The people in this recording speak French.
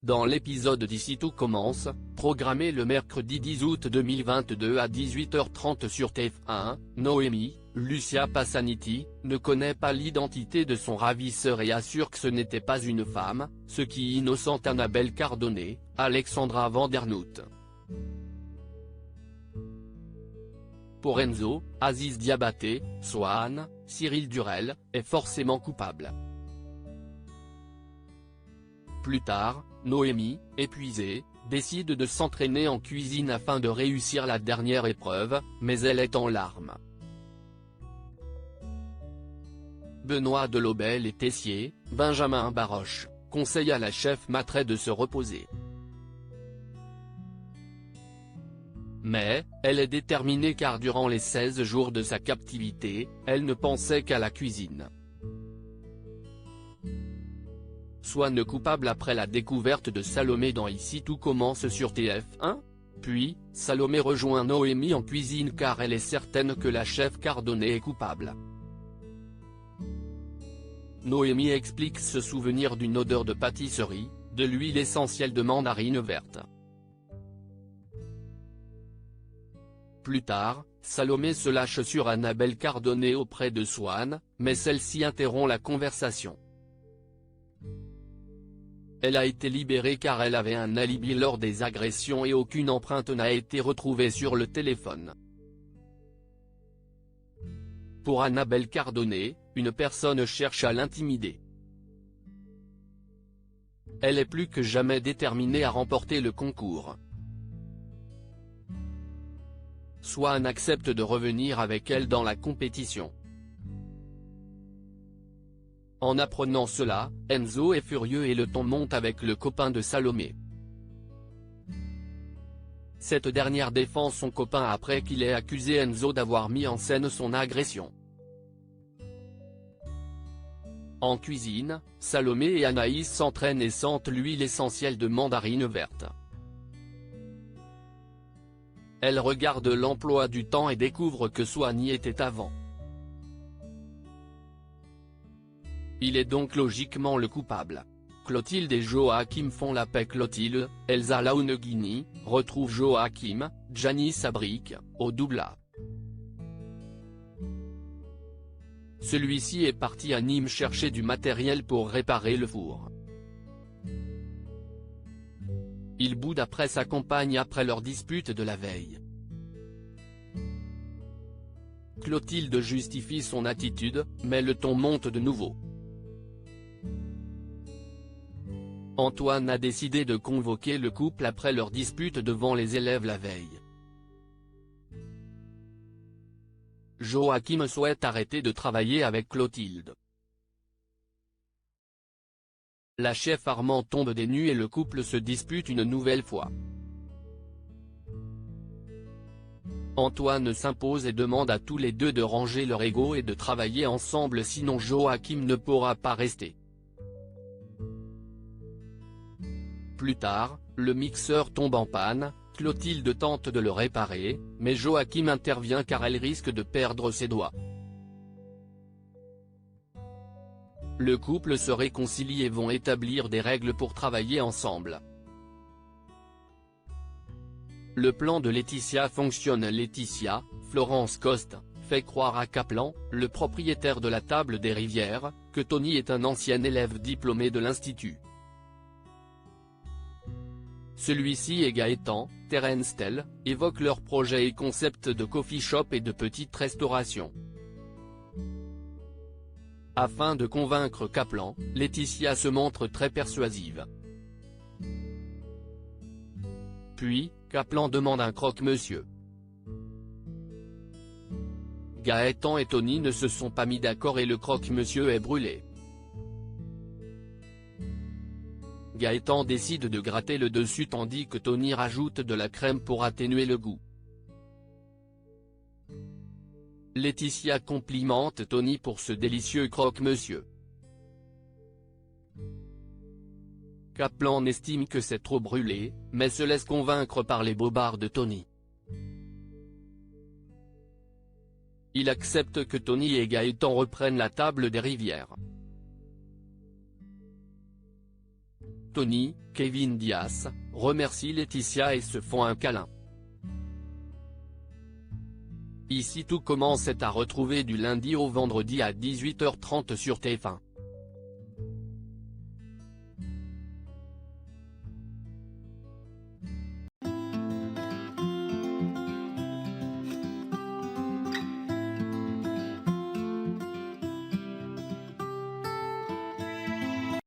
Dans l'épisode d'Ici tout commence, programmé le mercredi 10 août 2022 à 18h30 sur TF1, Noémie, Lucia Passaniti, ne connaît pas l'identité de son ravisseur et assure que ce n'était pas une femme, ce qui innocente Annabelle Cardone, Alexandra Vandernoot. Pour Enzo, Aziz Diabaté, Swan, Cyril Durel, est forcément coupable. Plus tard, Noémie, épuisée, décide de s'entraîner en cuisine afin de réussir la dernière épreuve, mais elle est en larmes. Benoît Delobel et Tessier, Benjamin Baroche, conseillent à la chef Matrey de se reposer. Mais, elle est déterminée car durant les 16 jours de sa captivité, elle ne pensait qu'à la cuisine. Swan coupable après la découverte de Salomé dans Ici tout commence sur TF1. Puis, Salomé rejoint Noémie en cuisine car elle est certaine que la chef Cardone est coupable. Noémie explique se souvenir d'une odeur de pâtisserie, de l'huile essentielle de mandarine verte. Plus tard, Salomé se lâche sur Annabelle Cardone auprès de Swan, mais celle-ci interrompt la conversation. Elle a été libérée car elle avait un alibi lors des agressions et aucune empreinte n'a été retrouvée sur le téléphone. Pour Annabelle Cardone, une personne cherche à l'intimider. Elle est plus que jamais déterminée à remporter le concours. Swan accepte de revenir avec elle dans la compétition. En apprenant cela, Enzo est furieux et le ton monte avec le copain de Salomé. Cette dernière défend son copain après qu'il ait accusé Enzo d'avoir mis en scène son agression. En cuisine, Salomé et Anaïs s'entraînent et sentent l'huile essentielle de mandarine verte. Elle regarde l'emploi du temps et découvre que Swan y était avant. Il est donc logiquement le coupable. Clotilde et Joachim font la paix. Clotilde, Elsa Launeghini, retrouve Joachim, Janice Abric, au doublage. Celui-ci est parti à Nîmes chercher du matériel pour réparer le four. Il boude après sa compagne après leur dispute de la veille. Clotilde justifie son attitude, mais le ton monte de nouveau. Antoine a décidé de convoquer le couple après leur dispute devant les élèves la veille. Joachim souhaite arrêter de travailler avec Clotilde. La chef Armand tombe des nues et le couple se dispute une nouvelle fois. Antoine s'impose et demande à tous les deux de ranger leur ego et de travailler ensemble sinon Joachim ne pourra pas rester. Plus tard, le mixeur tombe en panne, Clotilde tente de le réparer, mais Joachim intervient car elle risque de perdre ses doigts. Le couple se réconcilie et vont établir des règles pour travailler ensemble. Le plan de Laetitia fonctionne. Laetitia, Florence Coste, fait croire à Kaplan, le propriétaire de la table des Rivières, que Tony est un ancien élève diplômé de l'Institut. Celui-ci et Gaëtan, Terence Tell, évoquent leurs projets et concepts de coffee shop et de petite restauration. Afin de convaincre Kaplan, Laetitia se montre très persuasive. Puis, Kaplan demande un croque-monsieur. Gaëtan et Tony ne se sont pas mis d'accord et le croque-monsieur est brûlé. Gaëtan décide de gratter le dessus tandis que Tony rajoute de la crème pour atténuer le goût. Laetitia complimente Tony pour ce délicieux croque-monsieur. Kaplan estime que c'est trop brûlé, mais se laisse convaincre par les bobards de Tony. Il accepte que Tony et Gaëtan reprennent la table des Rivières. Tony, Kevin Diaz, remercient Laetitia et se font un câlin. Ici tout commence est à retrouver du lundi au vendredi à 18h30 sur TF1.